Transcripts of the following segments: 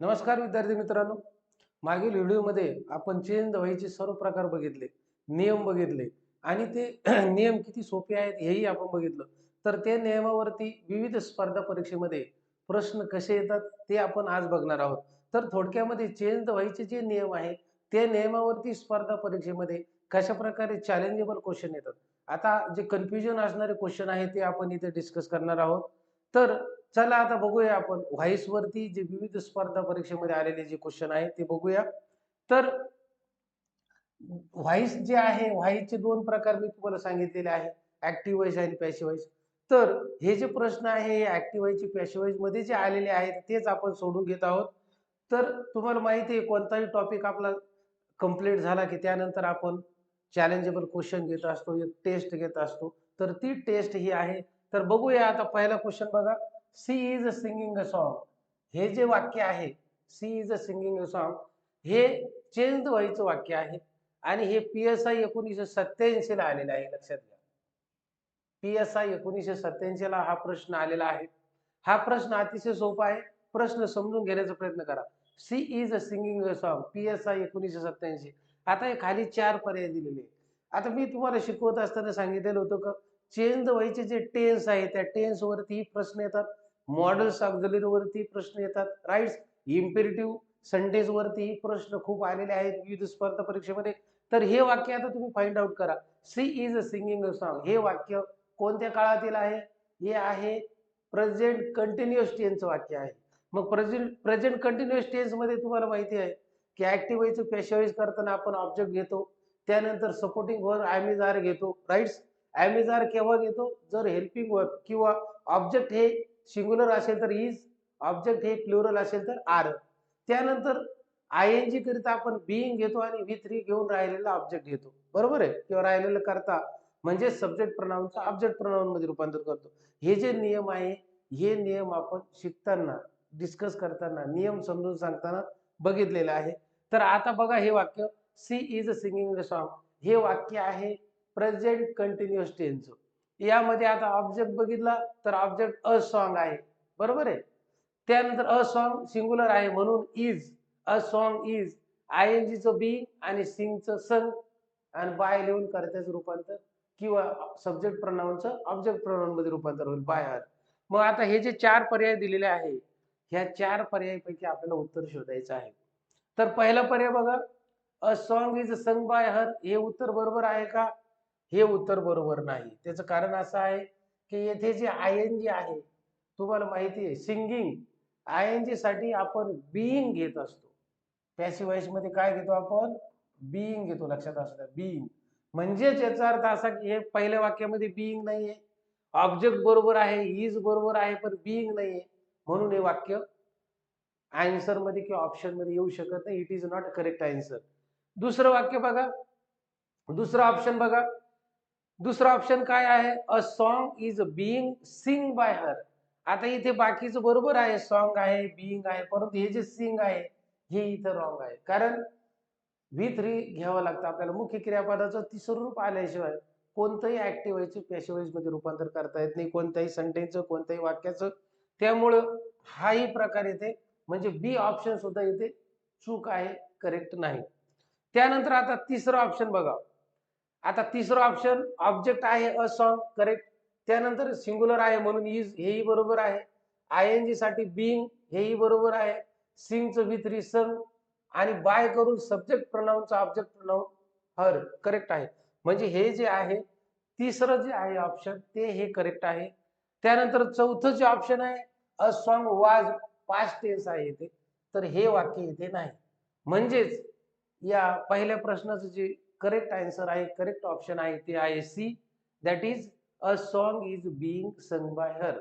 नमस्कार विद्यार्थी मित्रांनो. मागील व्हिडिओमध्ये आपण चेंज द व्हायचे सर्व प्रकार बघितले, नियम बघितले आणि ते नियम किती सोपे आहेत हेही आपण बघितलं. तर ते नियमावरती विविध स्पर्धा परीक्षेमध्ये प्रश्न कसे येतात ते आपण आज बघणार आहोत. तर थोडक्यामध्ये चेंज द व्हायचे जे नियम आहे ते नियमावरती स्पर्धा परीक्षेमध्ये कशा प्रकारे चॅलेंजेबल क्वेश्चन येतात. आता जे कन्फ्युजन असणारे क्वेश्चन आहे ते आपण इथे डिस्कस करणार आहोत. तर चला आता बघूया आपण व्हाईस वरती जे विविध स्पर्धा परीक्षेमध्ये आलेले जे क्वेश्चन आहेत ते बघूया. तर व्हाईस जे आहे व्हाईसचे दोन प्रकार मी तुम्हाला सांगितलेले आहे, ऍक्टिव्ह व्हाईस आणि पॅसिव्ह व्हाईस. तर हे जे प्रश्न आहे हे ऍक्टिव्ह व्हाईस पॅसिव्ह व्हाईस मध्ये जे आलेले आहेत तेच आपण सोडून घेत आहोत. तर तुम्हाला माहिती आहे कोणताही टॉपिक आपला कंप्लीट झाला की त्यानंतर आपण चॅलेंजेबल क्वेश्चन घेत असतो, एक टेस्ट घेत असतो. तर ती टेस्ट ही आहे. तर बघूया आता पहिला क्वेश्चन बघा. She is a singing a song. हे जे वाक्य आहे, she is a singing a song, हे चेंज व्हायचं वाक्य आहे आणि हे PSI 1987 ला आलेलं आहे. लक्षात घ्या. PSI 1987 ला हा प्रश्न आलेला आहे. हा प्रश्न अतिशय सोपा आहे. प्रश्न समजून घेण्याचा प्रयत्न करा. She is a singing a song, PSI 1987. आता हे खाली 4 पर्याय दिलेले आहेत. आता मी तुम्हाला शिकवत असताना सांगितलेलं होतं का चेंज व्हायचे जे टेन्स आहे त्या टेन्स वरती प्रश्न येतात. मॉडेल्स ऑक्झिलरी वरती प्रश्न येतात. राईट. इम्पेरेटिव्ह सेंटेन्स वरती प्रश्न खूप आलेले आहेत विविध स्पर्धा परीक्षेमध्ये. तर हे वाक्य आता तुम्ही फाइंड आउट करा. She is a singing a song हे वाक्य कोणत्या काळातील आहे? हे आहे प्रेझेंट कंटिन्युअस टेन्सचं वाक्य आहे. मग प्रेझेंट कंटिन्युअस टेन्स मध्ये तुम्हाला माहिती आहे की ऍक्टिव्ह व्हायचं पॅसिव्ह करताना आपण ऑब्जेक्ट घेतो. त्यानंतर supporting verb am is are घेतो. राईट. एम इज आर केव्हा घेतो? जर हेल्पिंग वर्ब किंवा ऑब्जेक्ट हे सिंग्युलर असेल तर इज, ऑब्जेक्ट हे प्लुरल असेल तर आर. त्यानंतर आयएनजी करिता आपण बीइंग घेतो आणि V3 घेऊन राहिलेला ऑब्जेक्ट घेतो. बरोबर आहे? किंवा राहिलेलं करता म्हणजे सब्जेक्ट प्रोनाउनचं ऑब्जेक्ट प्रोनाउन मध्ये रूपांतर करतो. हे जे नियम आहे हे नियम आपण शिकताना, डिस्कस करताना, नियम समजून सांगताना बघितलेलं आहे. तर आता बघा हे वाक्य she is a singing a song हे वाक्य आहे प्रेझेंट कंटिन्युअस टेन्सचं. यामध्ये आता ऑब्जेक्ट बघितला तर ऑब्जेक्ट अ सॉन्ग आहे. बरोबर आहे? त्यानंतर अ सॉन्ग सिंग्युलर आहे म्हणून इज, अ सॉन्ग इज, आयएनजीचं बी आणि सिंगचं संग आणि बाय लिहून कर्त्याचं रूपांतर किंवा सब्जेक्ट प्रोनाउनचं ऑब्जेक्ट प्रोनाउन मध्ये रूपांतर होईल बाय हर. मग आता हे जे 4 पर्याय दिलेले आहे, ह्या 4 पर्यायापैकी आपल्याला उत्तर शोधायचं आहे. तर पहिला पर्याय बघा, अ सॉन्ग इज संग बाय हर, हे उत्तर बरोबर आहे का? हे उत्तर बरोबर नाही. त्याचं कारण असं आहे की येथे जे आयएनजी आहे, तुम्हाला माहिती आहे सिंगिंग आयएनजी साठी आपण बीइंग घेत असतो. पॅसिव्ह व्हॉइस मध्ये काय घेतो आपण? बीइंग घेतो. लक्षात असू द्या, बीइंग. म्हणजेच याचा अर्थ असा की हे पहिल्या वाक्यामध्ये बीइंग नाहीये. ऑब्जेक्ट बरोबर आहे, इज बरोबर आहे, पण बीइंग नाहीये. म्हणून हे वाक्य आन्सर मध्ये किंवा ऑप्शन मध्ये येऊ शकत नाही. It is not correct answer. दुसरं वाक्य बघा. दुसरा ऑप्शन बघा. दुसरा ऑप्शन काय आहे? A song is being sing by her. आता इथे बाकीचं बरोबर आहे, सॉन्ग आहे, बीइंग आहे, परंतु हे जे सिंग आहे हे इथं रॉंग आहे. कारण V3 घ्यावं लागतं आपल्याला. मुख्य क्रियापदाचं तिसरं रूप आल्याशिवाय कोणतंही ऍक्टिव्ह व्हायचं पॅसिव्ह व्हायस मध्ये रूपांतर करता येत नाही, कोणत्याही सेंटेन्सचं, कोणत्याही वाक्याचं. त्यामुळं हाही प्रकार येते म्हणजे बी ऑप्शन सुद्धा इथे चूक आहे, करेक्ट नाही. त्यानंतर आता तिसरं ऑप्शन बघा. आता तिसरं ऑप्शन ऑब्जेक्ट आहे अ सॉन्ग, करेक्ट. त्यानंतर सिंग्युलर आहे म्हणून इज हेही बरोबर आहे. आयएनजी साठी बीइंग हेही बरोबर आहे. सिंगचं V3 संग आणि बाय करून सब्जेक्ट प्रोनाउनचा ऑब्जेक्ट प्रोनाउन हर करेक्ट आहे. म्हणजे हे जे आहे तिसरं जे आहे ऑप्शन ते हे करेक्ट आहे. त्यानंतर चौथं जे ऑप्शन आहे अ सॉन्ग वाज पास्ट टेन्स आहे इथे. तर हे वाक्य इथे नाही. म्हणजेच या पहिल्या प्रश्नाचं जे करेक्ट आन्सर आहे, करेक्ट ऑप्शन आहे ते आहे C. That is a song is being sung by her.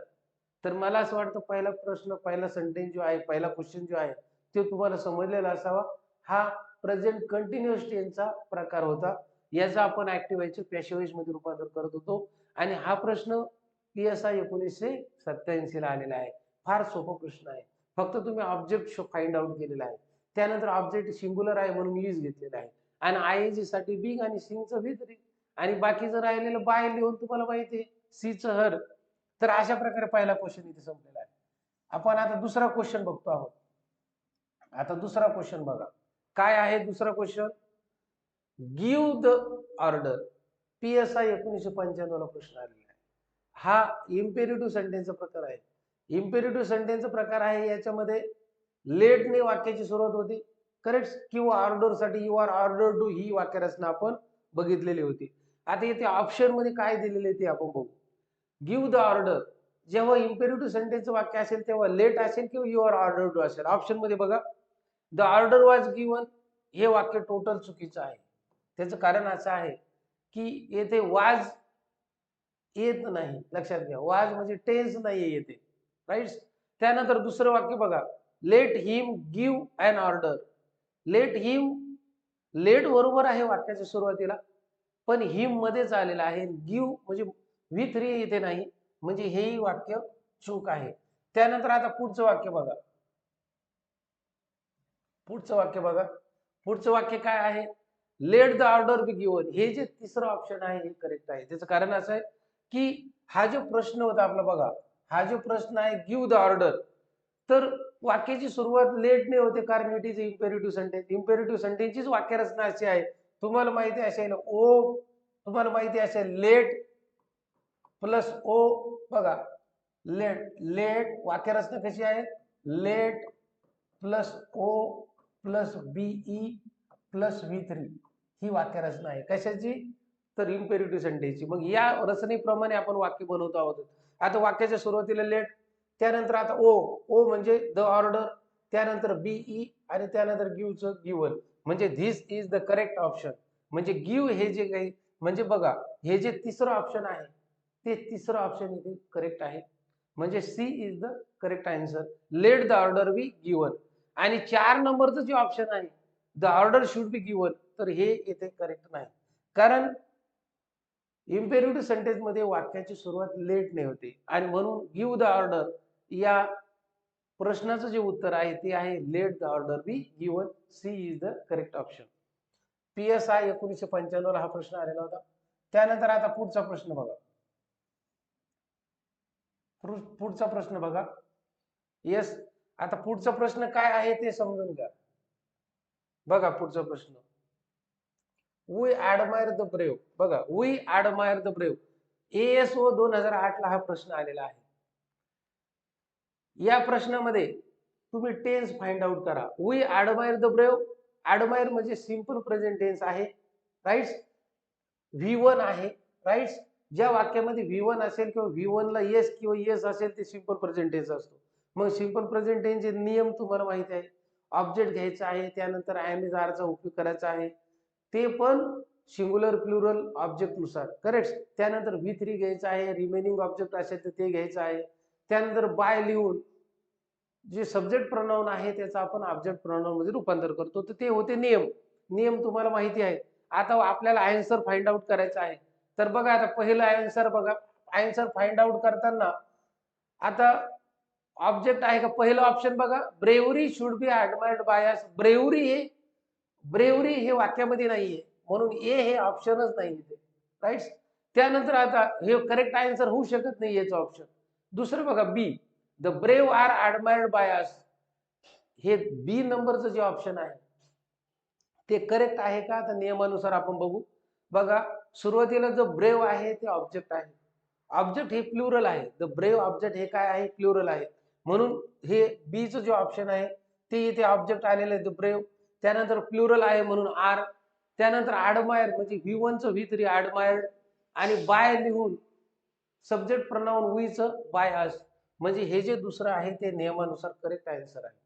तर मला असं वाटतं पहिला प्रश्न, पहिला सेंटेन्स जो आहे, पहिला क्वेश्चन जो आहे तो तुम्हाला समजलेला असावा. हा प्रेझेंट कंटिन्युअस टेन्सचा प्रकार होता. याचा आपण ऍक्टिव्ह व्हायचं पॅसिव्ह व्हॉइस मध्ये रूपांतर करत होतो आणि हा प्रश्न PSI 1987 ला आलेला आहे. फार सोपा प्रश्न आहे. फक्त तुम्ही ऑब्जेक्ट फाइंड आउट केलेला आहे. त्यानंतर ऑब्जेक्ट सिंग्युलर आहे म्हणून इज घेतलेला आहे आणि आयएनजी साठी बिंग आणि सिंगचं V3 आणि बाकीचं राहिलेलं बाय लिहून तुम्हाला माहिती आहे सीचं हर. तर अशा प्रकारे पहिला क्वेश्चन इथे संपलेला आहे. आपण आता दुसरा क्वेश्चन बघतो आहोत. आता दुसरा क्वेश्चन बघा, काय आहे दुसरा question? Give the order. PSI 1995 ला प्रश्न आलेला आहे. हा इम्पेरेटिव्ह सेंटेन्सचा प्रकार आहे. इम्पेरेटिव्ह सेंटेन्सचा प्रकार आहे, याच्यामध्ये लेटने वाक्याची सुरुवात होती, करेक्ट, किंवा ऑर्डर साठी यू आर ऑर्डर टू, ही वाक्यरचना आपण बघितलेली होती. आता इथे ऑप्शन मध्ये काय दिलेले ते आपण बघू. गिव्ह द ऑर्डर, जेव्हा इम्पेरेटिव्ह सेंटेन्सचं वाक्य असेल तेव्हा लेट असेल किंवा यू आर ऑर्डर टू असेल. ऑप्शन मध्ये बघा, द ऑर्डर वॉज गिव्हन, हे वाक्य टोटल चुकीचं आहे. त्याचं कारण असं आहे की येथे वाज येत नाही, लक्षात घ्या. वाज म्हणजे टेन्स नाहीये येते, राईट. त्यानंतर दुसरं वाक्य बघा, लेट हिम गिव्ह अन ऑर्डर. लेट हिम, लेट बरोबर आहे वाक्याच्या सुरुवातीला, पण हिम मध्येच आलेला आहे. गिव्ह म्हणजे विथ री इथे नाही, म्हणजे हेही वाक्य चूक आहे. त्यानंतर आता पुढचं वाक्य बघा, पुढचं वाक्य बघा, पुढचं वाक्य काय आहे? Let the order be given. हे जे तिसरं ऑप्शन आहे हे करेक्ट आहे. त्याचं कारण असं आहे की हा जो प्रश्न होता आपला बघा, हा जो प्रश्न आहे गिव्ह द ऑर्डर, तर वाक्याची सुरुवात लेटने होते, कारण it is imperative sentence. Imperative सेंटेन्सचीच वाक्यरचना अशी आहे, तुम्हाला माहिती असेल ओ, तुम्हाला माहिती असेल लेट प्लस ओ, बघा लेट, लेट वाक्यरचना कशी आहे? Let plus O plus be plus V3, ही वाक्यरचना आहे. कशाची? तर इम्पेरेटिव्ह सेंटेन्सची. मग या रचनेप्रमाणे आपण वाक्य बनवतो आहोत. आता वाक्याच्या सुरुवातीला लेट, त्यानंतर आता ओ, ओ म्हणजे द ऑर्डर, त्यानंतर बीई आणि त्यानंतर गिव्हचं गिव्हन, म्हणजे this is the correct option. म्हणजे गिव्ह हे जे काही, म्हणजे बघा हे जे तिसरं ऑप्शन आहे ते तिसरं ऑप्शन इथे करेक्ट आहे, म्हणजे C is the correct answer. Let the order be given. आणि 4 नंबरचं जे ऑप्शन आहे the order should be given, तर हे इथे करेक्ट नाही, कारण इम्पेरेटिव्ह सेंटेन्स मध्ये वाक्याची सुरुवात लेट ने होते, आणि म्हणून गिव्ह द ऑर्डर या प्रश्नाचं जे उत्तर आहे ते आहे let the order be given. C is the correct option. PSI 1995 ला हा प्रश्न आलेला होता. त्यानंतर आता पुढचा प्रश्न बघा, पुढचा प्रश्न बघा. येस, आता पुढचा प्रश्न काय आहे ते समजून घ्या. बघा पुढचा प्रश्न, वी ऍडमायर द ब्रेव. बघा, वी ऍडमायर द ब्रेव, ASO 2008 ला हा प्रश्न आलेला आहे. या प्रश्नामध्ये तुम्ही टेन्स फाइंड आउट करा. वी ऍडमायर द ब्रेव, ऍडमायर म्हणजे सिंपल प्रेझेंट टेन्स आहे, राईट. V1 आहे, राईट. ज्या वाक्यामध्ये V1 असेल किंवा V1 ला येस किंवा येस असेल ते सिंपल प्रेझेंट टेन्स असतो. मग सिंपल प्रेझेंट टेन्सचे नियम तुम्हाला माहिती आहे. ऑब्जेक्ट घ्यायचा आहे, त्यानंतर एम इज आर चा उपयोग करायचा आहे, ते पण सिंग्युलर प्लुरल ऑब्जेक्ट नुसार, करेक्ट. त्यानंतर V3 घ्यायचा आहे, रिमेनिंग ऑब्जेक्ट असेल तर ते घ्यायचं आहे. त्यानंतर बाय लिहून जे सब्जेक्ट प्रोनाउन आहे त्याचा आपण ऑब्जेक्ट प्रोनाउन मध्ये रूपांतर करतो, तर ते होते नियम. नियम तुम्हाला माहिती आहे. आता आपल्याला आन्सर फाइंड आउट करायचा आहे, तर बघा आता पहिला आन्सर बघा. आन्सर फाइंड आउट करताना आता ऑब्जेक्ट आहे का, पहिलं ऑप्शन बघा, bravery should be admired by us. Bravery हे, ब्रेवरी हे वाक्यामध्ये नाहीये, म्हणून ए हे ऑप्शनच नाही इथे, राईट. त्यानंतर आता हे करेक्ट आन्सर होऊ शकत नाही याचं ऑप्शन. दुसरं बघा B, the brave are admired by us. हे बी नंबरचं जे ऑप्शन आहे ते करेक्ट आहे का, तर नियमानुसार आपण बघू. बघा सुरुवातीला जो ब्रेव आहे ते ऑब्जेक्ट आहे, ऑब्जेक्ट हे प्लुरल आहे, द ब्रेव ऑब्जेक्ट हे काय आहे, प्लुरल आहे, म्हणून हे बी चं जे ऑप्शन आहे ते इथे ऑब्जेक्ट आलेलं आहे द ब्रेव. त्यानंतर प्लुरल आहे म्हणून आर. त्यानंतर ऍडमायर म्हणजे V1 चं V3 ऍडमायर्ड, आणि बाय लिहून सब्जेक्ट प्रोनाउन वी चं बाय अस, म्हणजे हे जे दुसरं आहे ते नियमानुसार करेक्ट आन्सर आहे.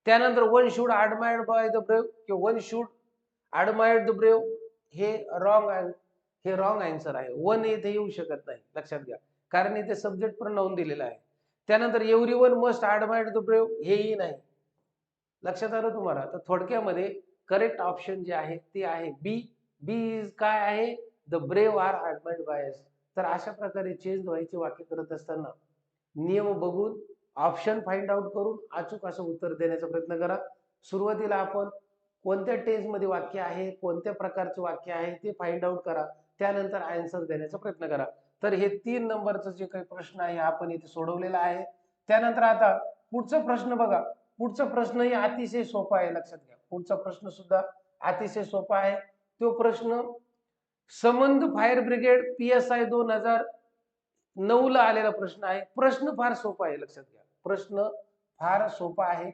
त्यानंतर one should admired by the brave किंवा one should admired the brave, हे रॉंग आहे, हे रॉंग आन्सर आहे. वन इथे येऊ शकत नाही, लक्षात घ्या, कारण इथे सब्जेक्ट प्रोनाउन दिलेला आहे. त्यानंतर एव्हरीवन मस्ट ऍडमायर्ड द ब्रेव, हेही नाही. लक्षात आलं तुम्हाला? तर थोडक्यामध्ये करेक्ट ऑप्शन जे आहे ते आहे बी. बी इज काय आहे, the brave are admired by us. तर अशा प्रकारे चेंज व्हायचे वाक्य करत असताना नियम बघून, ऑप्शन फाइंड आउट करून अचूक असं उत्तर देण्याचा प्रयत्न करा. सुरुवातीला आपण कोणत्या टेन्स मध्ये वाक्य आहे, कोणत्या प्रकारचे वाक्य आहे ते फाइंड आउट करा, त्यानंतर आन्सर देण्याचा प्रयत्न करा. तर हे 3 नंबरचं जे काही प्रश्न आहे आपण इथे सोडवलेला आहे. त्यानंतर आता पुढचा प्रश्न बघा, पुढचा प्रश्नही अतिशय सोपा आहे, लक्षात घ्या. पुढचा प्रश्न सुद्धा अतिशय सोपा आहे. तो प्रश्न संबंध फायर ब्रिगेड PSI 2009 ला आलेला प्रश्न आहे. प्रश्न फार सोपा आहे, लक्षात घ्या. प्रश्न फार सोपा आहे.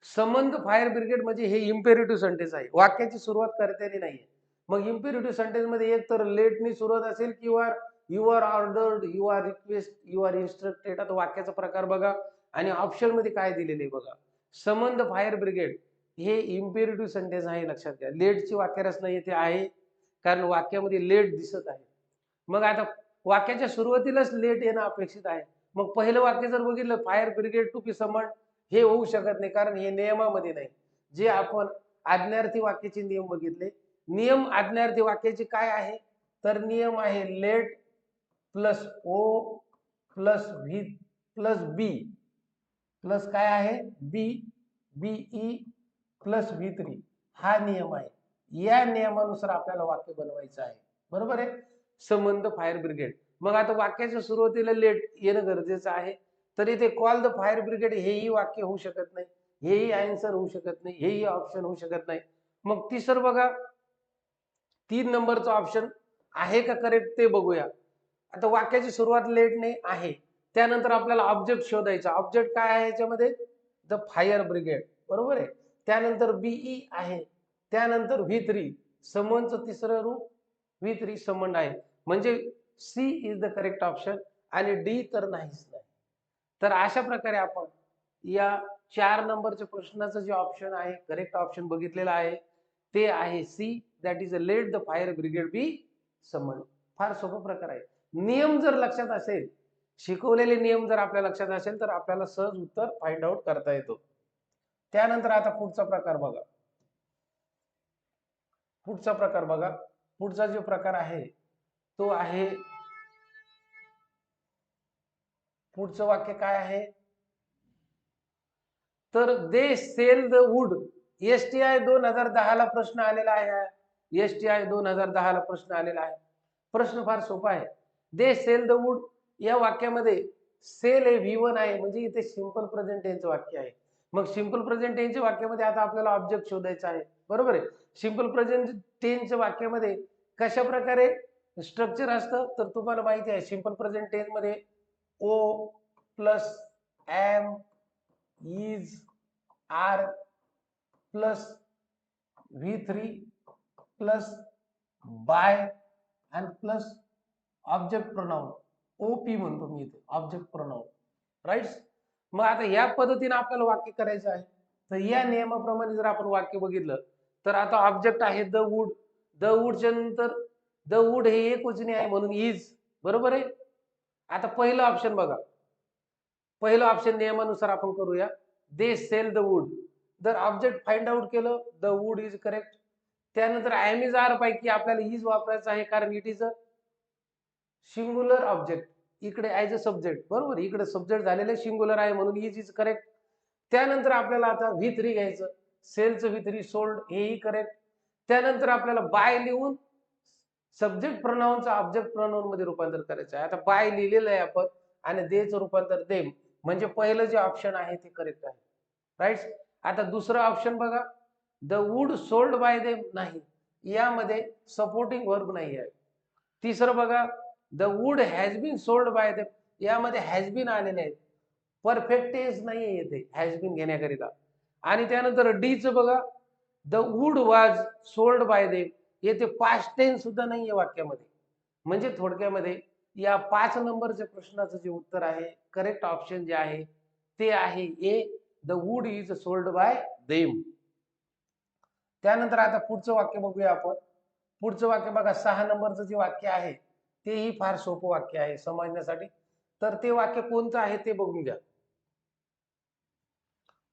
संबंध फायर ब्रिगेड म्हणजे हे इम्पेरेटिव्ह सेंटेन्स आहे, वाक्याची सुरुवात करताना नाहीये. मग इम्पेरेटिव्ह सेंटेन्स मध्ये एक तर लेटनी सुरुवात असेल किंवा you are ordered, you are request, you are instructed. आता वाक्याचा प्रकार बघा आणि ऑप्शन मध्ये काय दिलेले बघा. संबंध फायर ब्रिगेड हे इम्पेरेटिव्ह सेंटेन्स आहे, लक्षात घ्या. लेटची वाक्यरचना येथे आहे कारण वाक्यामध्ये लेट दिसत आहे. मग आता वाक्याच्या सुरुवातीलाच लेट येणं अपेक्षित आहे. मग पहिलं वाक्य जर बघितलं fire brigade to be summoned, हे होऊ शकत नाही कारण हे नियमामध्ये नाही. जे आपण आज्ञार्थी वाक्याचे नियम बघितले, नियम आज्ञार्थी वाक्याचे काय आहे, तर नियम आहे let plus O plus V plus B plus काय आहे बी बीई प्लस V3 हा नियम आहे. या नियमानुसार आपल्याला वाक्य बनवायचं आहे, बरोबर आहे. संबंध फायर ब्रिगेड. मग आता वाक्याच्या सुरुवातीला लेट येणं गरजेचं आहे. तर इथे कॉल द फायर ब्रिगेड हेही वाक्य होऊ शकत नाही, हेही आन्सर होऊ शकत नाही, हेही ऑप्शन होऊ शकत नाही. मग तिसरं बघा, 3 नंबरचं ऑप्शन आहे का करेक्ट ते बघूया. आता वाक्याची सुरुवात लेट नाही आहे, त्यानंतर आपल्याला ऑब्जेक्ट शोधायचा. ऑब्जेक्ट काय आहे याच्यामध्ये, द फायर ब्रिगेड, बरोबर आहे. त्यानंतर बीई आहे, त्यानंतर V3 समनचं तिसरं रूप V3 समन आहे, म्हणजे C is the correct option आणि डी तर नाहीच नाही. तर अशा प्रकारे आपण या 4 नंबरच्या प्रश्नाचं जे ऑप्शन आहे करेक्ट ऑप्शन बघितलेलं आहे, ते आहे C, that is a let the fire brigade be summon. फार सोपा प्रकार आहे. नियम जर लक्षात असेल, शिकवलेले नियम जर आपल्या लक्षात असेल तर आपल्याला सहज उत्तर फाइंड आउट करता येतो. त्यानंतर आता पुढचा प्रकार बघा. पुढचा प्रकार बघा. पुढचा जो प्रकार आहे तो आहे, पुढचं वाक्य काय आहे, तर they sell the wood. STI 2010 ला प्रश्न आलेला आहे. STI 2010 ला प्रश्न आलेला आहे. प्रश्न फार सोपा आहे. दे सेल द वुड या वाक्यामध्ये सेल हे V1 आहे, म्हणजे इथे सिंपल प्रेझेंट टेन्स वाक्य आहे. मग सिंपल प्रेझेंट टेन्सच्या वाक्यामध्ये आता आपल्याला ऑब्जेक्ट शोधायचा आहे, बरोबर आहे. सिंपल प्रेझेंट टेन्सच्या वाक्यामध्ये कशा प्रकारे स्ट्रक्चर असतं, तर तुम्हाला माहिती आहे सिंपल प्रेझेंट टेन्स मध्ये O plus am is are plus V3 plus by आणि प्लस ऑब्जेक्ट प्रोनाउन ओपी म्हणतो मी इथे, ऑब्जेक्ट प्रोनाउन, राईट. मग आता या पद्धतीने आपल्याला वाक्य करायचं आहे. तर या नियमाप्रमाणे जर आपण वाक्य बघितलं तर आता ऑब्जेक्ट आहे द वुड. द वुडच्या नंतर द वुड हे एकवचनी आहे म्हणून इज, बरोबर आहे. आता पहिलं ऑप्शन बघा, पहिलं ऑप्शन नियमानुसार आपण करूया. They sell the wood. जर ऑब्जेक्ट फाइंड आउट केलं, द वुड इज करेक्ट. त्यानंतर एम इज आर पैकी आपल्याला इज वापरायचं आहे कारण it is a singular object, इकडे ऍज अ सब्जेक्ट, बरोबर. इकडे सब्जेक्ट झालेलं सिंगुलर आहे म्हणून इज इज करेक्ट. त्यानंतर आपल्याला आता V3 घ्यायचं, सेलचं V3 सोल्ड हेही करेक्ट. त्यानंतर आपल्याला बाय लिहून सब्जेक्ट प्रोनाउनचं ऑब्जेक्ट प्रोनाउन मध्ये रूपांतर करायचं आहे. आता बाय लिहिलेलं आहे आपण आणि देचं रूपांतर देम, म्हणजे पहिलं जे ऑप्शन आहे ते करेक्ट आहे, राईट. आता दुसरं ऑप्शन बघा, the wood sold by them नाही, यामध्ये सपोर्टिंग वर्ब नाही आहे. तिसरं बघा, the wood has been sold by them, यामध्ये हॅज बीन आलेले आहेत, परफेक्ट टेन्स नाहीये येते हॅज बीन घेण्याकरिता. आणि त्यानंतर डीचं बघा, द वुड वाज सोल्ड बाय देम, येथे पास्ट टेन्स सुद्धा नाहीये वाक्यामध्ये. म्हणजे थोडक्यामध्ये या 5 नंबरच्या प्रश्नाचं जे उत्तर आहे करेक्ट ऑप्शन जे आहे ते आहे A, the wood is sold by them. त्यानंतर आता पुढचं वाक्य बघूया आपण. पुढचं वाक्य बघा, 6 नंबरचं जे वाक्य आहे तेही फार सोपं वाक्य आहे समजण्यासाठी. तर ते वाक्य कोणतं आहे ते बघून घ्या.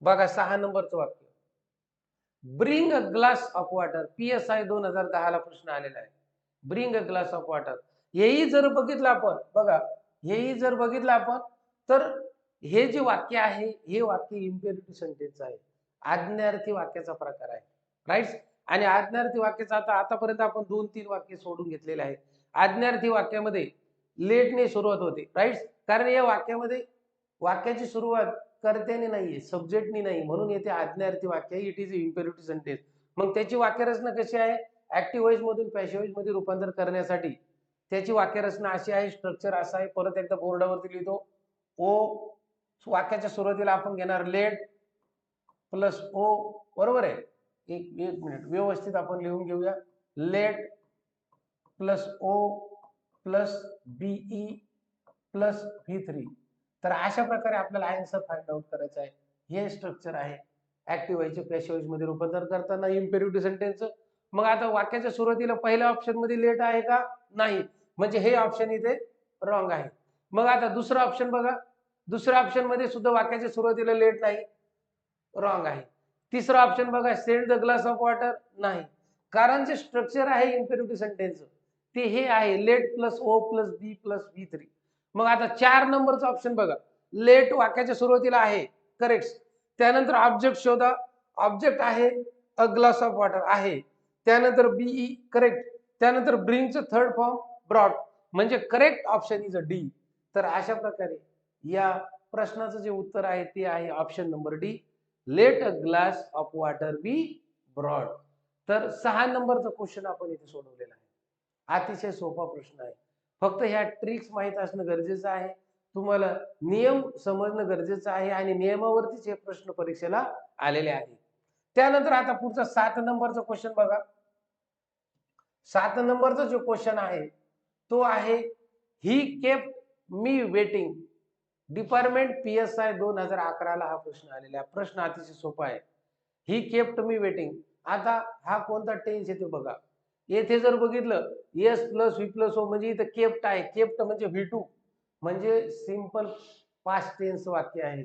बघा 6 नंबरचं वाक्य, bring a glass of water. PSI 2010 ला प्रश्न आलेला आहे, bring a glass of water. हेही जर बघितलं आपण, बघा हेही जर बघितलं आपण, तर हे जे वाक्य आहे हे वाक्य इम्पेरेटिव्ह सेंटेन्स आहे, आज्ञार्थी वाक्याचा प्रकार आहे, राईट. आणि आज्ञार्थी वाक्याचा आता आतापर्यंत आपण 2-3 वाक्य सोडून घेतलेले आहेत. आज्ञार्थी वाक्यामध्ये लेटने सुरुवात होते, राईट, कारण या वाक्यामध्ये वाक्याची सुरुवात कर्त्याने नाहीये, सब्जेक्टनी नाही, म्हणून येथे आज्ञार्थी वाक्य आहे. It is imperative sentence. मग त्याची वाक्यरचना कशी आहे? ऍक्टिव्ह व्हॉइस मधून पॅसिव्ह व्हॉइस मध्ये रूपांतर करण्यासाठी त्याची वाक्यरचना अशी आहे, स्ट्रक्चर असा आहे. परत एकदा बोर्डावरती लिहितो. ओ वाक्याच्या सुरुवातीला आपण घेणार लेट प्लस ओ, बरोबर आहे. एक मिनिट व्यवस्थित आपण लिहून घेऊया. Let plus O plus be plus V3. तर अशा प्रकारे आपल्याला आन्सर फाइंड आउट करायचा आहे. हे स्ट्रक्चर आहे ऍक्टिव्ह व्हॉइसचे पॅसिव्ह व्हॉइस मध्ये रूपांतर करताना इम्पेरेटिव्ह सेंटेन्सचं. मग आता वाक्याच्या सुरुवातीला पहिल्या ऑप्शन मध्ये लेट आहे का? नाही, म्हणजे हे ऑप्शन इथे रॉंग आहे. मग आता दुसरा ऑप्शन बघा. दुसऱ्या ऑप्शन मध्ये सुद्धा वाक्याच्या सुरुवातीला लेट नाही, रॉंग आहे. तिसरा ऑप्शन बघा, send the glass of water, नाही, कारण जे स्ट्रक्चर आहे इम्पेरेटिव्ह सेंटेन्सचं ते हे आहे let plus O plus B plus V3. मग आता 4 नंबरचा ऑप्शन बघा. लेट वाक्याच्या सुरुवातीला आहे, करेक्ट. त्यानंतर ऑब्जेक्ट शोधा. ऑब्जेक्ट आहे अ ग्लास ऑफ वॉटर आहे. त्यानंतर बीई, करेक्ट. त्यानंतर ब्रिंगचं थर्ड फॉर्म ब्रॉट, म्हणजे correct option is a D. तर अशा प्रकारे या प्रश्नाचं जे उत्तर आहे ते आहे option number D, let a glass of water be brought. तर 6 नंबरचा क्वेश्चन आपण इथे सोडवलेला आहे. अतिशय सोपा प्रश्न आहे. फक्त ह्या ट्रिक्स माहित असणं गरजेचं आहे. तुम्हाला नियम समजणं गरजेचं आहे आणि नियमावरतीच हे प्रश्न परीक्षेला आलेले आहेत. त्यानंतर आता पुढचा 7 नंबरचा क्वेश्चन बघा. 7 नंबरचा जो क्वेश्चन आहे तो आहे he kept me waiting. Department PSI 2011 ला हा प्रश्न आलेला आहे. प्रश्न अतिशय सोपा आहे. He kept me waiting. आता हा कोणता टेन्स येतो बघा. येथे जर बघितलं S plus V plus O म्हणजे इथं केप्ट आहे. केप्ट म्हणजे V2, म्हणजे सिंपल पास्ट टेन्स वाक्य आहे.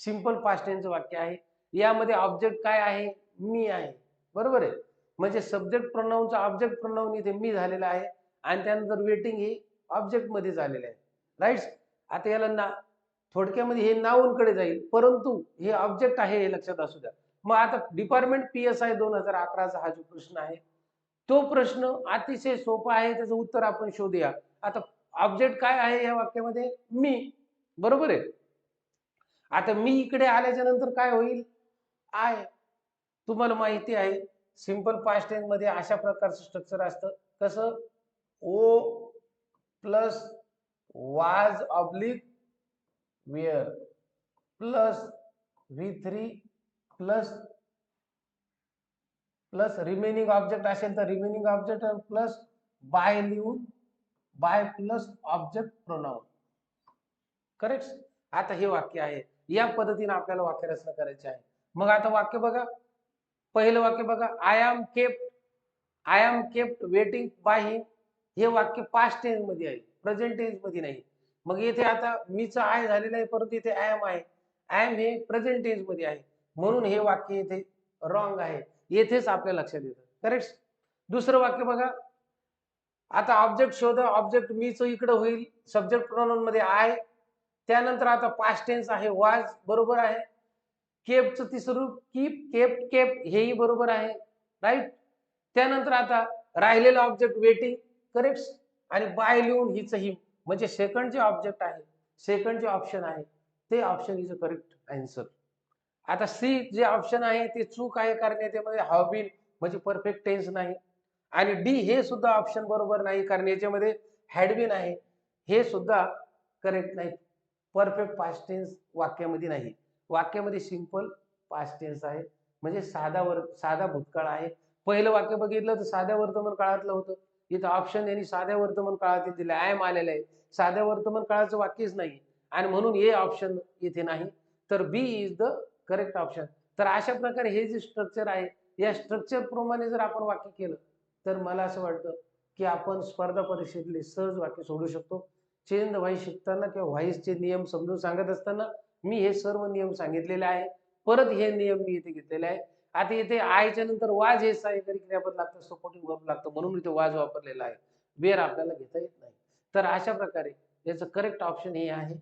सिंपल पास्ट टेन्स वाक्य आहे. यामध्ये ऑब्जेक्ट काय आहे? मी आहे, बरोबर आहे. म्हणजे सब्जेक्ट प्रोनाउनचा ऑब्जेक्ट प्रोनाउन इथे मी झालेला आहे आणि त्यानंतर वेटिंग हे ऑब्जेक्ट मध्ये झालेलं आहे, राईट. आता याला ना थोडक्यामध्ये हे नाऊनकडे जाईल, परंतु हे ऑब्जेक्ट आहे हे लक्षात असू द्या. मग आता डिपार्टमेंट PSI 2011चा हा जो प्रश्न आहे तो प्रश्न अतिशय सोपा आहे. त्याचं उत्तर आपण शोधूया. आता ऑब्जेक्ट काय आहे या वाक्यामध्ये? मी, बरोबर आहे. आता मी इकडे आल्याच्या नंतर काय होईल? आय. तुम्हाला माहिती आहे सिंपल पास्ट टेन्स मध्ये अशा प्रकारचं स्ट्रक्चर असतं. कसं? O plus was oblique were plus V3 plus plus remaining object असेल तर रिमेनिंग ऑब्जेक्ट प्लस बाय लिहून by plus object pronoun, correct. आता हे वाक्य आहे. या पद्धतीने आपल्याला वाक्य रचना करायची आहे. मग आता वाक्य बघा. पहिलं वाक्य बघा, I am kept waiting by him. हे वाक्य पास्ट टेन्स मध्ये आहे, प्रेझेंट टेन्स मध्ये नाही. मग येथे आता मीचं आय झालेलं आहे, परंतु इथे आय एम आहे. आय एम हे प्रेझेंट टेन्स मध्ये आहे, म्हणून हे वाक्य इथे रॉंग आहे. येथेच आपल्या लक्षात येतं, करेक्ट. दुसरं वाक्य बघा. आता ऑब्जेक्ट शोधा. ऑब्जेक्ट मीच इकडे होईल, सब्जेक्ट प्रोनाउन मध्ये आय. त्यानंतर आता पास्ट टेन्स आहे वाज, बरोबर आहे. केपचं तिसरं रूप कीप, केप्ट, केप्ट हेही बरोबर आहे, राईट. त्यानंतर आता राहिलेलं ऑब्जेक्ट वेटिंग, करेक्ट. आणि बाय लिहून हिच ही, म्हणजे सेकंड जे ऑब्जेक्ट आहे, सेकंड जे ऑप्शन आहे ते option is a correct answer. आता सी जे ऑप्शन आहे ते चूक आहे, कारण याच्यामध्ये हॅव बीन म्हणजे परफेक्ट टेन्स नाही. आणि डी हे सुद्धा ऑप्शन बरोबर नाही, कारण याच्यामध्ये हॅड बीन आहे, हे सुद्धा करेक्ट नाही. परफेक्ट पास्ट टेन्स वाक्यामध्ये नाही. वाक्यामध्ये सिंपल पास्ट टेन्स आहे, म्हणजे साधा भूतकाळ आहे. पहिलं वाक्य बघितलं तर साध्या वर्तमान काळातलं होतं. इथं ऑप्शन यांनी साध्या वर्तमान काळातील दिले, आय एम आलेलं आहे. साध्या वर्तमान काळाचं वाक्यच नाही आणि म्हणून हे ऑप्शन इथे नाही. तर बी इज द करेक्ट ऑप्शन. तर अशा प्रकारे हे जे स्ट्रक्चर आहे या स्ट्रक्चर प्रमाणे जर आपण वाक्य केलं तर मला असं वाटतं की आपण स्पर्धा परीक्षेतले सहज वाक्य सोडू शकतो. चेंज व्हाईस शिकताना किंवा व्हाईसचे नियम समजून सांगत असताना मी हे सर्व नियम सांगितलेले आहे. परत हे नियम मी इथे घेतलेले आहे. आता इथे आयच्या नंतर वाज हे सहाय्यकारी क्रियापद लागतं, सपोर्टिंग वर्ब लागतं, म्हणून इथे वाज वापरलेला आहे. वेअर आपल्याला घेता येत नाही. तर अशा प्रकारे याचं करेक्ट ऑप्शन हे आहे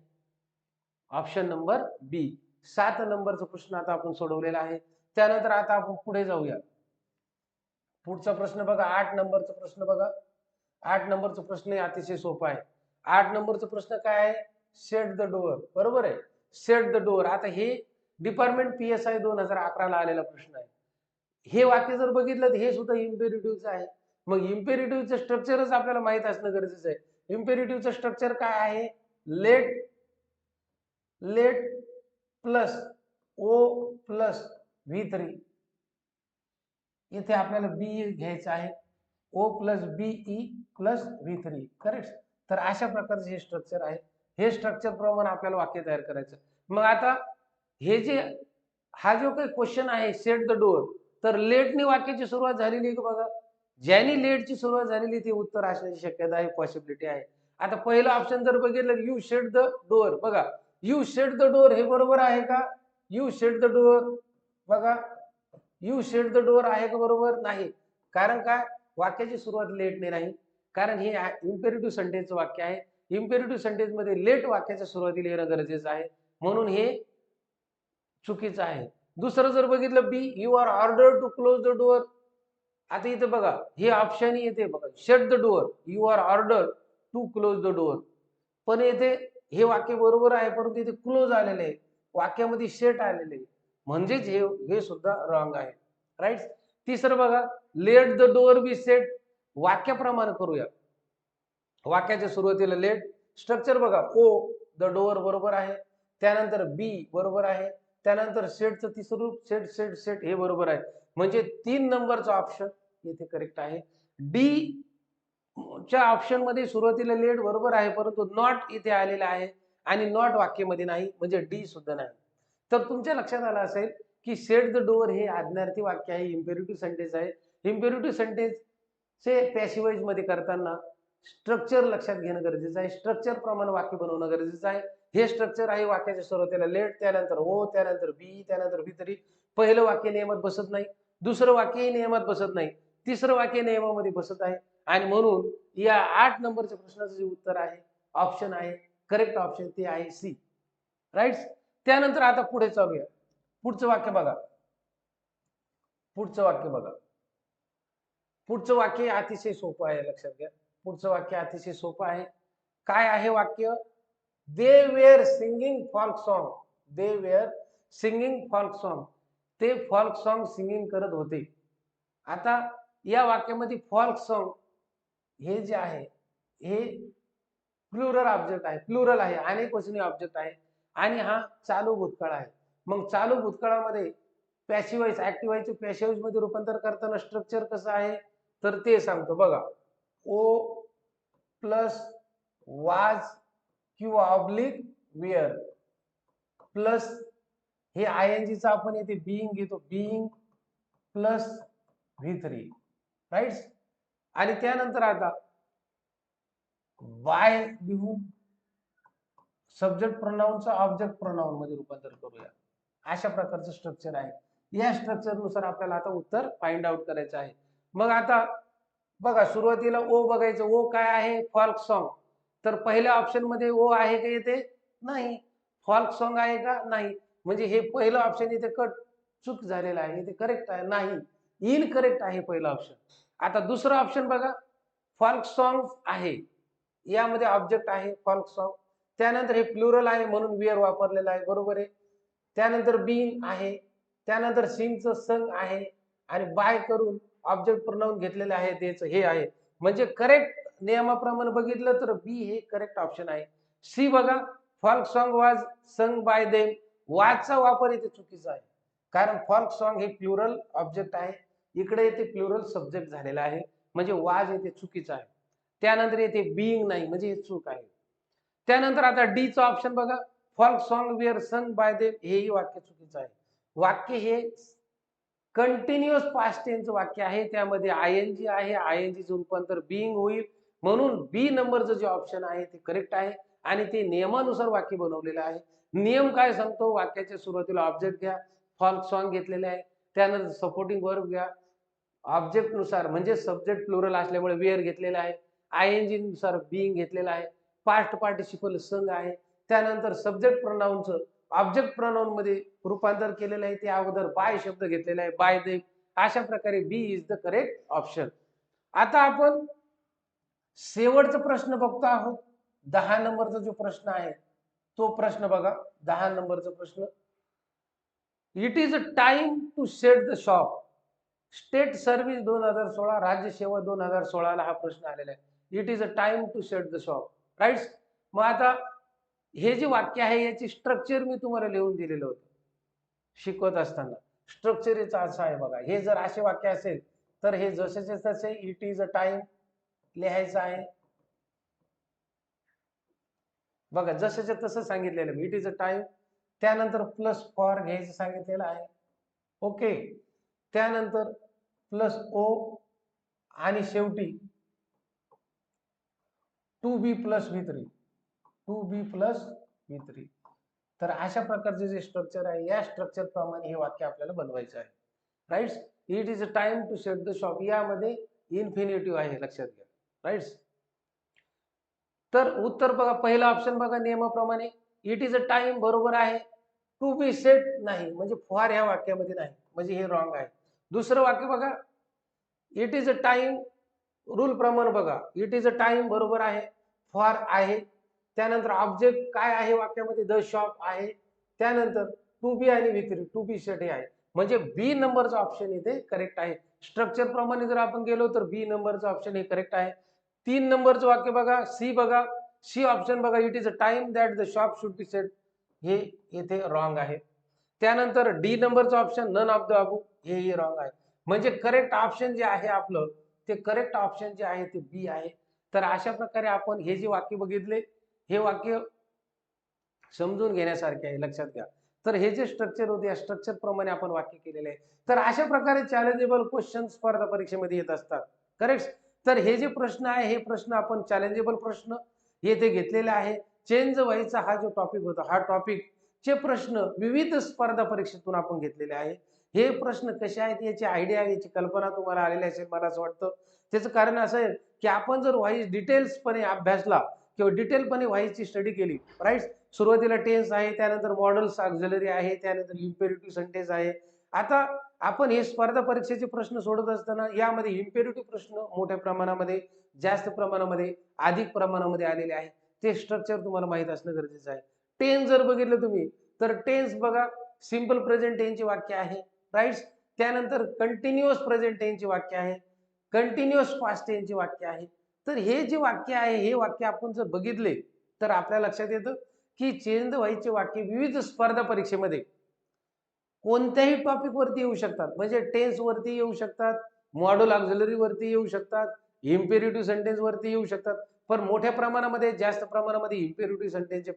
ऑप्शन नंबर बी. 7 नंबरचा प्रश्न आता आपण सोडवलेला आहे. त्यानंतर आता आपण पुढे जाऊया. पुढचा प्रश्न बघा, 8 नंबरचा प्रश्न बघा. 8 नंबरचा प्रश्न अतिशय सोपा आहे. 8 नंबरचा प्रश्न काय आहे? शेट द डोअर, बरोबर आहे. Set the door. आता हे डिपार्टमेंट PSI 2011 ला आलेला प्रश्न आहे. हे वाक्य जर बघितलं तर हे सुद्धा इम्पेरेटिव्हचं आहे. मग इम्पेरेटिव्हचं स्ट्रक्चरच आपल्याला माहित असणं गरजेचं आहे. इम्पेरेटिव्हचं स्ट्रक्चर काय आहे? Let plus O plus V3. इथे आपल्याला बी घ्यायचं आहे. O plus be plus V3. Correct. तर अशा प्रकारचे हे स्ट्रक्चर आहे. हे स्ट्रक्चर प्रमाणे आपल्याला वाक्य तयार करायचं. मग आता हे जे हा जो काही क्वेश्चन आहे सेट द डोअर, तर लेटनी वाक्याची सुरुवात झालेली आहे का बघा. ज्यानी लेटची सुरुवात झालेली ते उत्तर असण्याची शक्यता आहे, पॉसिबिलिटी आहे. आता पहिलं ऑप्शन जर बघितलं यू शेट द डोअर, बघा यू शेट द डोअर हे बरोबर आहे का? यू शेट द डोअर, बघा यू शेट द डोअर आहे का? बरोबर नाही. कारण काय? वाक्याची सुरुवात लेटने नाही, कारण हे इम्पेरेटिव्ह सेंटेन्सचं वाक्य आहे. इम्पेरेटिव्ह सेंटेन्स मध्ये लेट वाक्याच्या सुरुवातीला येणं गरजेचं आहे, म्हणून हे चुकीचं आहे. दुसरं जर बघितलं B, you are order to close the door. आता इथे बघा हे ऑप्शन येते बघा, shut the door, you are order to close the door. पण येथे हे वाक्य बरोबर आहे, परंतु इथे क्लोज आलेले आहे, वाक्यामध्ये शेट आलेले आहे, म्हणजेच हे सुद्धा रॉंग आहे. राईट. तिसरं बघा, let the door be set. वाक्याप्रमाणे करूया. वाक्याच्या सुरुवातीला लेट, स्ट्रक्चर बघा ओ द डोअर बरोबर आहे, त्यानंतर बी बरोबर आहे, त्यानंतर सेटचं तिसरं रूप सेट सेट सेट हे बरोबर आहे. म्हणजे 3 नंबरचा ऑप्शन इथे करेक्ट आहे. डी च्या ऑप्शन मध्ये सुरुवातीला लेट बरोबर आहे, परंतु नॉट इथे आलेला आहे आणि नॉट वाक्यामध्ये नाही, म्हणजे डी सुद्धा नाही. तर तुमच्या लक्षात आलं असेल की सेट द डोअर हे आज्ञार्थी वाक्य आहे, इम्पेरेटिव्ह सेंटेन्स आहे. इम्पेरेटिव्ह सेंटेन्स चे पॅसिव्हाइज मध्ये करताना स्ट्रक्चर लक्षात घेणं गरजेचं आहे. स्ट्रक्चर प्रमाणे वाक्य बनवणं गरजेचं आहे. हे स्ट्रक्चर आहे वाक्याच्या सुरुवातीला लेट, त्यानंतर ओ, त्यानंतर बी, त्यानंतर V3. पहिलं वाक्य नियमात बसत नाही, दुसरं वाक्यही नियमात बसत नाही, तिसरं वाक्य नियमामध्ये बसत आहे, आणि म्हणून या 8 नंबरच्या प्रश्नाचं जे उत्तर आहे ऑप्शन आहे करेक्ट ऑप्शन ते आहे सी. राईट. त्यानंतर आता पुढे जाऊया. पुढचं वाक्य बघा. पुढचं वाक्य बघा. पुढचं वाक्य अतिशय सोपं आहे, लक्षात घ्या. पुढचं वाक्य अतिशय सोपं आहे. काय आहे वाक्य? They were singing folk song. They were singing folk song. ते फॉल्क सॉन्ग सिंगिंग करत होते. आता या वाक्यामध्ये फॉल्क सॉन्ग हे जे आहे हे प्लुरल ऑब्जेक्ट आहे, प्लुरल आहे, अनेक वचनी ऑब्जेक्ट आहे, आणि हा चालू भूतकाळ आहे. मग चालू भूतकाळामध्ये पॅसिव्हाइज ऍक्टिव्हाइजचे पॅसिव्हाइज मध्ये रूपांतर करताना स्ट्रक्चर कसं आहे तर ते सांगतो बघा. ओ प्लस वाज किंवा ऑब्लिक वेअर प्लस हे आयएनजीचा आपण येथे बीइंग घेतो, बीइंग प्लस V3. राईट. आणि त्यानंतर आता बाय लिहून सब्जेक्ट प्रोनाउनचं ऑब्जेक्ट प्रोनाउन मध्ये रूपांतर करूया. अशा प्रकारचं स्ट्रक्चर आहे. या स्ट्रक्चर नुसार आपल्याला आता उत्तर फाइंड आउट करायचं आहे. मग आता बघा सुरुवातीला ओ बघायचं. ओ काय आहे? Folk song. तर पहिल्या ऑप्शन मध्ये ओ आहे का? येते नाही. फॉल्क सॉन्ग आहे का? नाही. म्हणजे हे पहिलं ऑप्शन इथे कट चूक झालेला आहे, इथे करेक्ट आहे नाही, इनकरेक्ट आहे पहिलं ऑप्शन. आता दुसरं ऑप्शन बघा, फॉल्क सॉन्ग आहे, यामध्ये ऑब्जेक्ट आहे फॉल्क सॉन्ग, त्यानंतर हे प्लुरल आहे म्हणून वेअर वापरलेला आहे, बरोबर आहे. त्यानंतर बीइंग आहे, त्यानंतर सिंगचं संग आहे, आणि बाय करून ऑब्जेक्ट प्रोनाउन घेतलेले आहे त्याचं हे आहे. म्हणजे करेक्ट नियमाप्रमाणे बघितलं तर बी हे करेक्ट ऑप्शन आहे. सी बघा, फॉल्क सॉन्ग वाज संग बाय देम. वाजचा वापर इथे चुकीचा आहे, कारण फॉल्क सॉन्ग हे प्लुरल ऑब्जेक्ट आहे, इकडे इथे प्लुरल सब्जेक्ट झालेला आहे, म्हणजे वाज इथे चुकीचा आहे. त्यानंतर इथे बीइंग नाही, म्हणजे हे चूक आहे. त्यानंतर आता डी चा ऑप्शन बघा, folk song were sung by them, हेही वाक्य चुकीचं आहे. वाक्य हे कंटिन्युअस पास्ट टेन्स वाक्य आहे, त्यामध्ये आयएनजी आहे, आयएनजीचं रूपांतर बीइंग होईल, म्हणून बी नंबरचं जे ऑप्शन आहे ते करेक्ट आहे, आणि ते नियमानुसार वाक्य बनवलेलं आहे. नियम काय सांगतो? वाक्याच्या सुरुवातीला ऑब्जेक्ट घ्या, फॉल्क सॉन्ग घेतलेले आहे, त्यानंतर सपोर्टिंग वर्ब घ्या, ऑब्जेक्ट नुसार म्हणजे सब्जेक्ट प्लुरल असल्यामुळे वेअर घेतलेला आहे, आयएनजी नुसार बीइंग घेतलेला आहे, पास्ट पार्टिसिपल संग आहे, त्यानंतर सब्जेक्ट प्रोनाउनचं ऑब्जेक्ट प्रोनाउन मध्ये रूपांतर केलेलं आहे, ते अगोदर बाय शब्द घेतलेला आहे, बाय दे. अशा प्रकारे बी इज द करेक्ट ऑप्शन. आता आपण शेवटचा प्रश्न बघतो आहोत. 10 नंबरचा जो प्रश्न आहे तो प्रश्न बघा, 10 नंबरचा प्रश्न. It is a time to set the shop. State service 2016, राज्य सेवा 2016 ला हा प्रश्न आलेला आहे. It is a time to set the shop, right. मग आता हे जे वाक्य आहे याची स्ट्रक्चर मी तुम्हाला लिहून दिलेलं होतं शिकवत असताना. स्ट्रक्चर याचं असं आहे बघा, हे जर असे वाक्य असेल तर हे जसेचे तसे इट इज अ टाइम लिहायचं आहे बघा, जसेच्या तसं सांगितलेलं इट इज अ टाइम. त्यानंतर प्लस फॉर घ्यायचं सांगितलेलं आहे. ओके. त्यानंतर प्लस ओ आणि शेवटी to be plus V3. To be plus V3. तर अशा प्रकारचे जे स्ट्रक्चर आहे या स्ट्रक्चर प्रमाणे हे वाक्य आपल्याला बनवायचं आहे, right. It is a time to set the shop, यामध्ये इन्फिनिटिव्ह आहे, लक्षात घ्या, राईट. तर उत्तर बघा, पहिला ऑप्शन बघा, नियमाप्रमाणे इट इज अ टाइम बरोबर आहे. टू बी सेट नाही, म्हणजे फॉर ह्या वाक्यामध्ये नाही, म्हणजे हे रॉंग आहे. दुसरं वाक्य बघा, it is a time rule प्रमाणे बघा, इट इज अ टाइम बरोबर आहे, फॉर आहे. त्यानंतर ऑब्जेक्ट काय आहे वाक्यामध्ये, द शॉप आहे. त्यानंतर टू बी आणि V3, टू बी सेट हे आहे, म्हणजे बी नंबरचा ऑप्शन इथे करेक्ट आहे. स्ट्रक्चर प्रमाणे जर आपण गेलो तर बी नंबरचा ऑप्शन हे करेक्ट आहे. 3 नंबरचं वाक्य बघा, सी बघा, सी ऑप्शन बघा, it is a time that the shop should be set, हे इथे रॉंग आहे. त्यानंतर डी नंबरचं option none of the above, हेही रॉंग आहे. म्हणजे करेक्ट ऑप्शन जे आहे आपलं, ते करेक्ट ऑप्शन जे आहे ते बी आहे. तर अशा प्रकारे आपण हे जे वाक्य बघितले, हे वाक्य समजून घेण्यासारखे आहे, लक्षात घ्या. तर हे जे स्ट्रक्चर होते या स्ट्रक्चर प्रमाणे आपण वाक्य केलेले आहे. तर अशा प्रकारे चॅलेंजेबल क्वेश्चन स्पर्धा परीक्षेमध्ये येत असतात, करेक्ट. तर हे जे प्रश्न आहे हे प्रश्न आपण चॅलेंजेबल प्रश्न येथे घेतलेले आहे. चेंज व्हायचा हा जो टॉपिक होता, हा टॉपिक चे प्रश्न विविध स्पर्धा परीक्षेतून आपण घेतलेले आहे. हे प्रश्न कसे आहेत याची आयडिया, याची कल्पना तुम्हाला आलेली असेल मला असं वाटतं. त्याचं कारण असं आहे की आपण जर व्हाईस डिटेल्सपणे अभ्यासला किंवा डिटेलपणे व्हाईसची स्टडी केली, राईट. सुरुवातीला टेन्स आहे, त्यानंतर मॉडेल्स ऑक्झिलरी आहे, त्यानंतर इम्पेरेटिव्ह सेंटेन्स आहे. आता आपण हे स्पर्धा परीक्षेचे प्रश्न सोडत असताना यामध्ये इम्पेरेटिव्ह प्रश्न मोठ्या प्रमाणामध्ये, जास्त प्रमाणामध्ये, अधिक प्रमाणामध्ये आलेले आहे. ते स्ट्रक्चर तुम्हाला माहित असणं गरजेचं आहे. टेन्स जर बघितलं तुम्ही तर टेन्स बघा, सिंपल प्रेझेंट टेन्सचे वाक्य आहे, राईट. त्यानंतर कंटिन्युअस प्रेझेंट टेन्सचे वाक्य आहे, कंटिन्युअस पास्ट टेन्सचे वाक्य आहे. तर हे जे वाक्य आहे हे वाक्य आपण जर बघितले तर आपल्या लक्षात येतं की चेंज व्हायचे वाक्य विविध स्पर्धा परीक्षेमध्ये कोणत्याही टॉपिक वरती येऊ शकतात. म्हणजे टेन्स वरती येऊ शकतात, मॉड्यूल ऑक्झिलरी वरती येऊ शकतात, इम्पेरेटिव्ह सेंटेन्स वरती येऊ शकतात. पण मोठ्या प्रमाणामध्ये, जास्त प्रमाणामध्ये इम्पेरेटिव्ह सेंटेन्सचे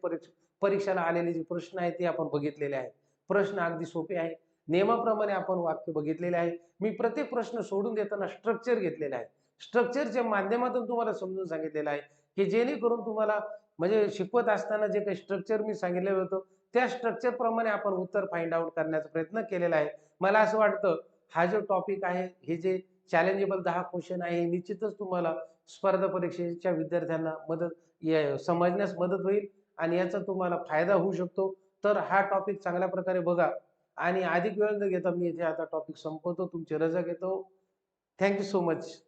परीक्षेला आलेले जे प्रश्न आहेत ते आपण बघितलेले आहेत. प्रश्न अगदी सोपे आहे, नियमाप्रमाणे आपण वाक्य बघितलेले आहे. मी प्रत्येक प्रश्न सोडून देताना स्ट्रक्चर घेतलेला आहे. स्ट्रक्चरच्या माध्यमातून तुम्हाला समजून सांगितलेलं आहे की जेणेकरून तुम्हाला म्हणजे शिकवत असताना जे काही स्ट्रक्चर मी सांगितलेलं होतं त्या स्ट्रक्चर प्रमाणे आपण उत्तर फाइंड आउट करण्याचा प्रयत्न केलेला आहे. मला असं वाटतं हा जो टॉपिक आहे, हे जे चॅलेंजेबल 10 क्वेश्चन आहे, निश्चितच तुम्हाला स्पर्धा परीक्षेच्या विद्यार्थ्यांना समजण्यास मदत होईल आणि याचा तुम्हाला फायदा होऊ शकतो. तर हा टॉपिक चांगल्या प्रकारे बघा आणि अधिक वेळ न घेता मी इथे आता टॉपिक संपवतो, तुमची रजा घेतो. Thank you so much.